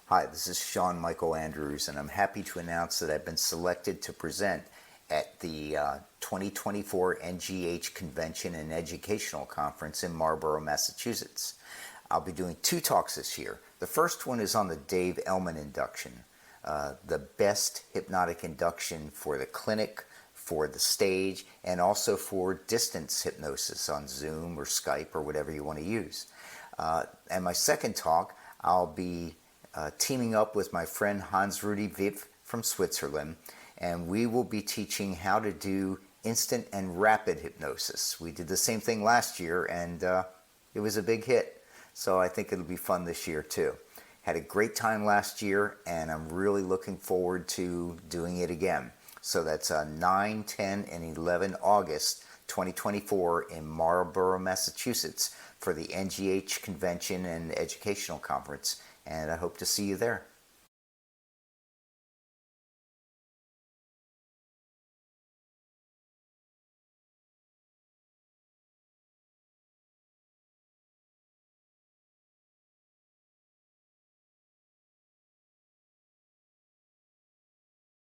Hi, this is Sean Michael Andrews, and I'm happy to announce that I've been selected to present at the 2024 NGH Convention and Educational Conference in Marlborough, Massachusetts. I'll be doing two talks this year. The first one is on the Dave Ellman induction, the best hypnotic induction for the clinic, for the stage, and also for distance hypnosis on Zoom or Skype or whatever you want to use. And my second talk, I'll be teaming up with my friend Hans-Rudi Viv from Switzerland, and we will be teaching how to do instant and rapid hypnosis. We did the same thing last year, and it was a big hit. So I think it'll be fun this year too. Had a great time last year, and I'm really looking forward to doing it again. So that's 9, 10, and 11 August 2024 in Marlborough, Massachusetts for the NGH Convention and Educational Conference. And I hope to see you there.